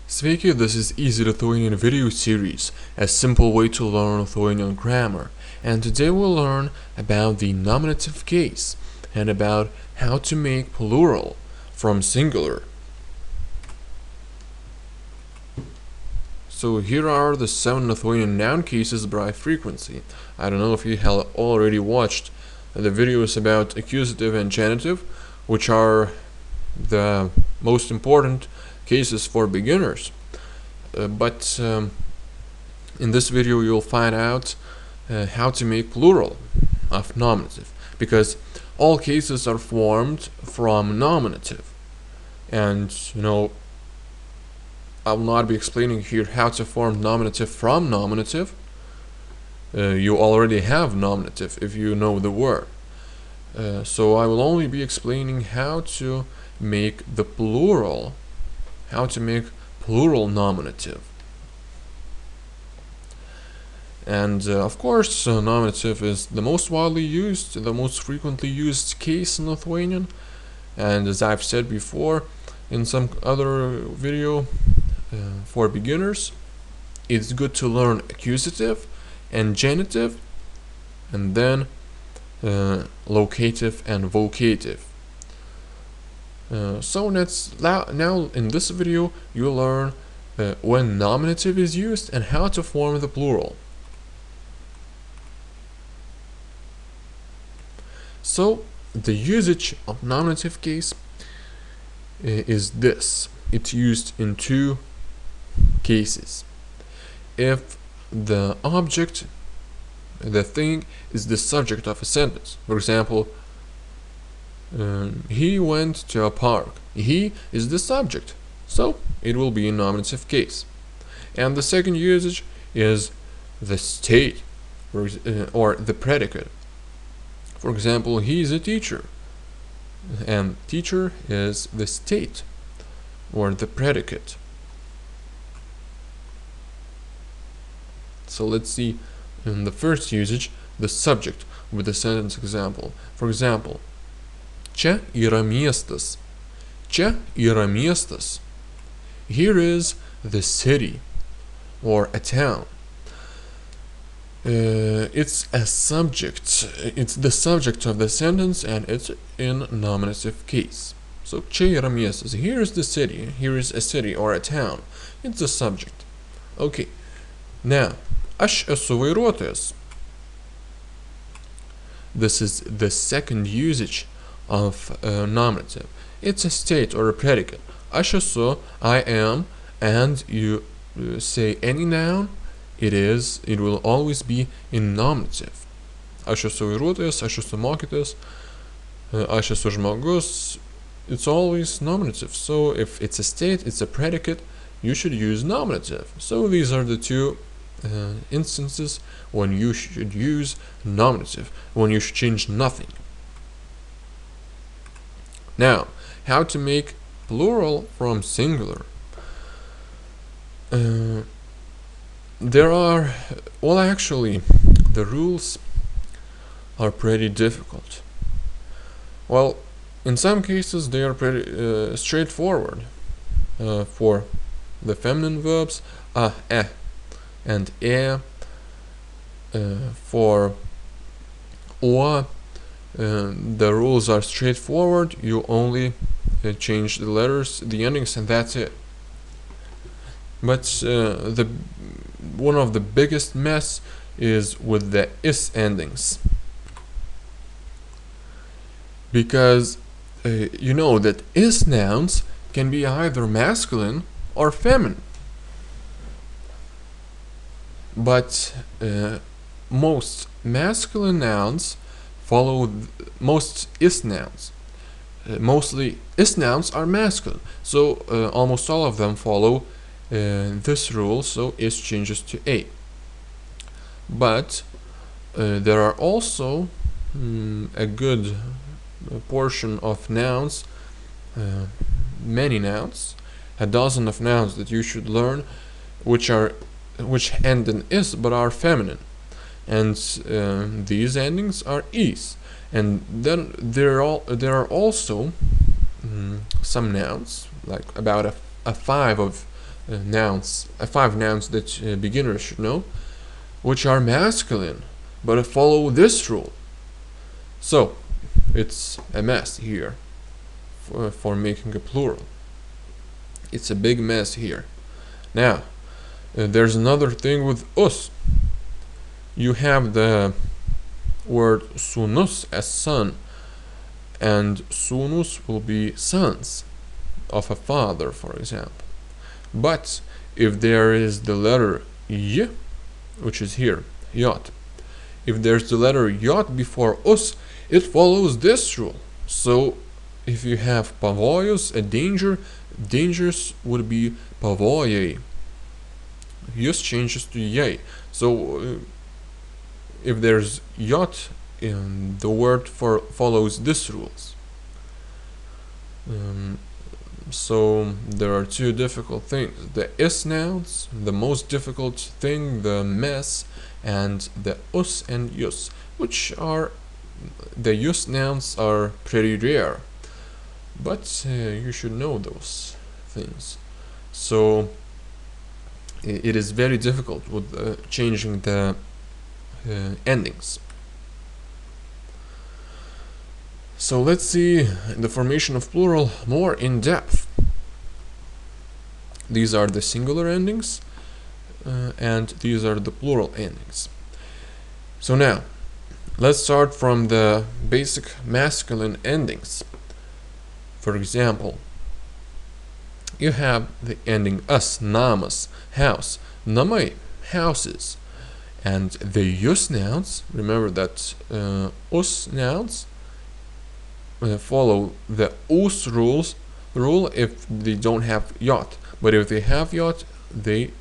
Sveiki, this is Easy Lithuanian video series, a simple way to learn Lithuanian grammar. And today we'll learn about the nominative case and about how to make plural from singular. So here are the 7 Lithuanian noun cases by frequency. I don't know if you have already watched the videos about accusative and genitive, which are the most important cases for beginners. But in this video you'll find out how to make plural of nominative, because all cases are formed from nominative. And I'll not be explaining here how to form nominative from nominative. You already have nominative if you know the word. So I will only be explaining how to make the plural, how to make plural nominative. And of course, nominative is the most widely used, the most frequently used case in Lithuanian. And as I've said before in some other video, for beginners, it's good to learn accusative and genitive, and then locative and vocative. So now in this video you'll learn when nominative is used and how to form the plural. So the usage of nominative case is this. It's used in two cases. If the object, the thing, is the subject of a sentence. For example, he went to a park. He is the subject, so it will be a nominative case. And the second usage is the state, or the predicate. For example, he is a teacher, and teacher is the state, or the predicate. So let's see in the first usage the subject with the sentence example. For example, čia yra miestas. Čia yra miestas. Here is the city or a town. It's a subject. It's the subject of the sentence, and it's in nominative case. So čia yra miestas. Here is the city. Here is a city or a town. It's the subject. Okay. Now, aš esu vairuotojas. This is the second usage of nominative. It's a state or a predicate. Aš esu, I am, and you say any noun, it will always be in nominative. Aš esu vairuotojas, aš esu mokytojas, aš esu žmogus. It's always nominative. So if it's a state, it's a predicate, you should use nominative. So these are the two instances when you should use nominative, when you should change nothing. Now, how to make plural from singular? There are, well, actually, the rules are pretty difficult. Well, in some cases they are pretty straightforward. For the feminine verbs, and for or, the rules are straightforward. You only change the letters, the endings, and that's it. But one of the biggest mess is with the is endings, because you know that is nouns can be either masculine or feminine. But most masculine nouns follow most is nouns. Mostly is nouns are masculine, so almost all of them follow this rule, so is changes to a. But there are also a good portion of nouns, many nouns, a dozen of nouns that you should learn, which end in is but are feminine, and these endings are is. And then there are also some nouns, like about a 5 of nouns, 5 nouns that beginners should know, which are masculine, but follow this rule. So it's a mess here for making a plural. It's a big mess here. Now, there's another thing with us. You have the word sunus as son, and sunus will be sons of a father, for example. But if there is the letter y, which is here, yot, if there's the letter yot before us, it follows this rule. So if you have pavojus, a danger, dangerous would be pavojai. Yus changes to yay. So if there's yot, the word follows this rules. So there are two difficult things: the is nouns, the most difficult thing, the mess, and the us and yus, which are the yus nouns are pretty rare, but you should know those things. So it is very difficult with changing the endings. So let's see the formation of plural more in depth. These are the singular endings, and these are the plural endings. So now, let's start from the basic masculine endings. For example, you have the ending us, namas, house, namai, houses, and the yus nouns. Remember that us nouns follow the us rule if they don't have yot, but if they have yot, they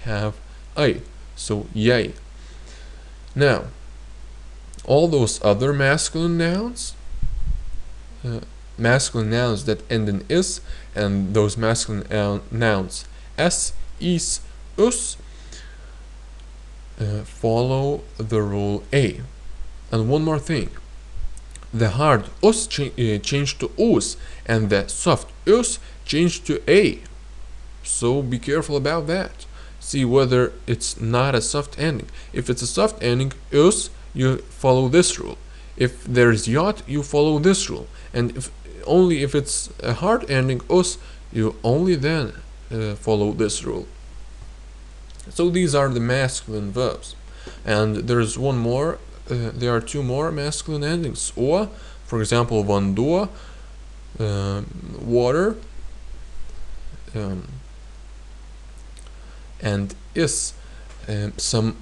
have I, so yay. Now, all those other masculine nouns that end in is, and those masculine nouns s, is, us, follow the rule a. And one more thing: the hard us changed to us, and the soft us changed to a. So be careful about that. See whether it's not a soft ending. If it's a soft ending, us, you follow this rule. If there's yot, you follow this rule. And if it's a hard ending, us, you only then follow this rule. So these are the masculine verbs. And there's one more. There are two more masculine endings. O, for example, vanduo, water, and is, some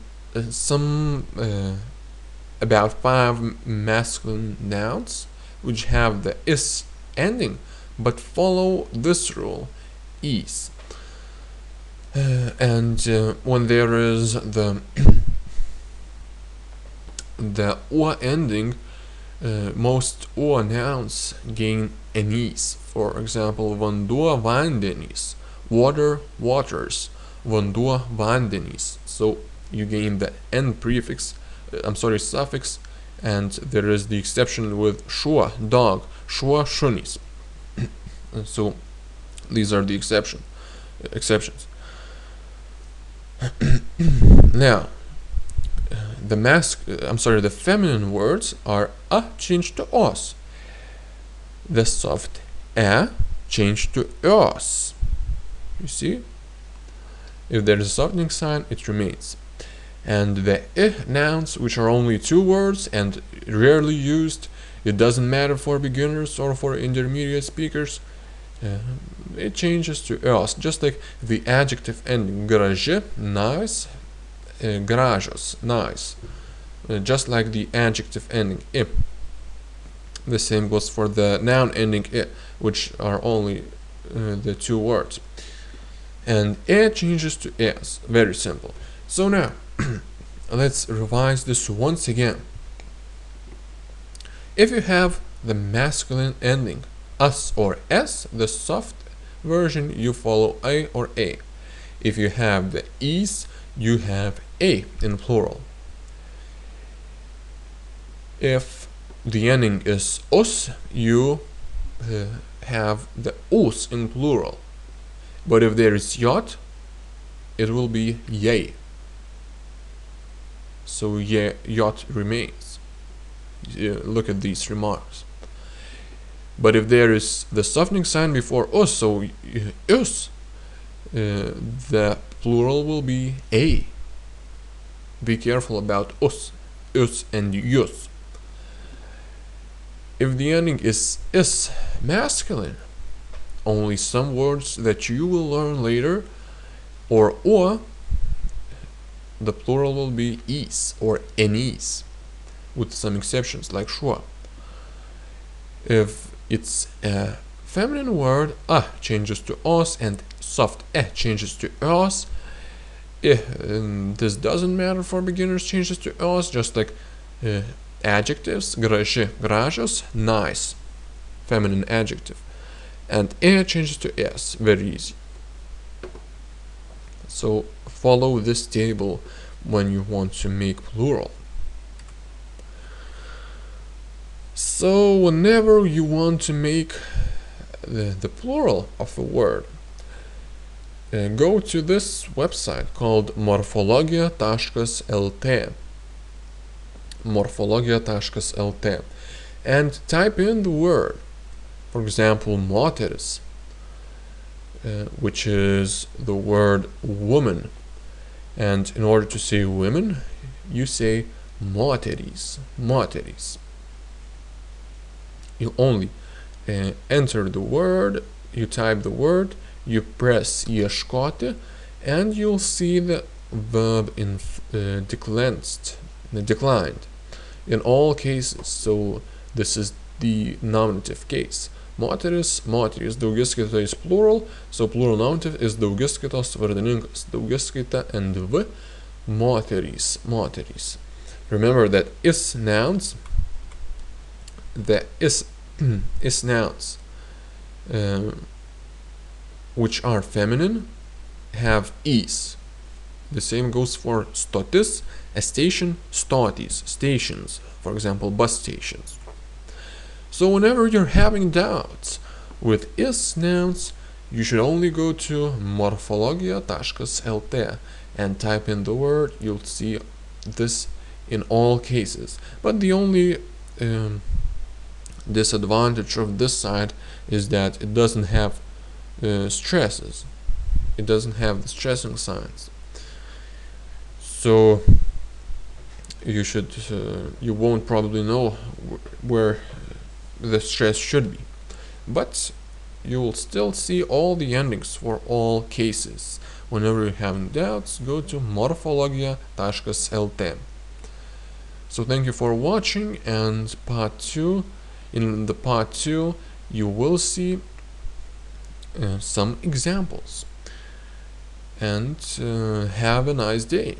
about 5 masculine nouns which have the is ending but follow this rule, is. And when there is the the o ending, most o nouns gain an is. For example, vanduo, vandenys, water, waters, vanduo, vandenys. So you gain the n prefix, suffix, and there is the exception with šuo, dog, šuo, šunys. So these are the exceptions. Now, the feminine words are a changed to os. The soft a changed to os. You see? If there is a softening sign, it remains. And the nouns, which are only 2 words and rarely used, it doesn't matter for beginners or for intermediate speakers, it changes to os, just like the adjective ending graži, nice, gražios, nice, just like the adjective ending I. The same goes for the noun ending I, which are only the 2 words. And it changes to s. Very simple. So now, let's revise this once again. If you have the masculine ending us or s, the soft version, you follow I or a. If you have the is, you have a in plural. If the ending is us, you have the us in plural. But if there is yot, it will be yay. So yot remains. Look at these remarks. But if there is the softening sign before us, so us, the plural will be a. Be careful about us and yus. If the ending is masculine, only some words that you will learn later, or the plural will be is or enis, with some exceptions like shua. If it's a feminine word, changes to os and soft changes to os. This doesn't matter for beginners, changes to os, just like adjectives, graži, gražios, nice, feminine adjective, and changes to s, very easy. So follow this table when you want to make plural. So whenever you want to make the plural of a word, go to this website called morfologia.lt morfologia.lt and type in the word, for example, moteris, which is the word woman, and in order to say women, you say moteris. You only enter the word, you type the word, you press ieškoti, and you'll see the verb declined in all cases. So this is the nominative case. Moteris, daugiskaita is plural, so plural nominative is daugiskaitos vardininkas, daugiskaita and v, moterys. Remember that is nouns, is nouns which are feminine have is. The same goes for stotis, a station, stotis, stations, for example, bus stations. So whenever you're having doubts with is nouns, you should only go to morfologia.lt and type in the word. You'll see this in all cases. But the only disadvantage of this site is that it doesn't have stresses. It doesn't have the stressing signs. So you won't probably know where the stress should be, but you will still see all the endings for all cases. Whenever you're having doubts, go to morfologia.lt. So thank you for watching, and part 2. In the part 2, you will see some examples. And have a nice day.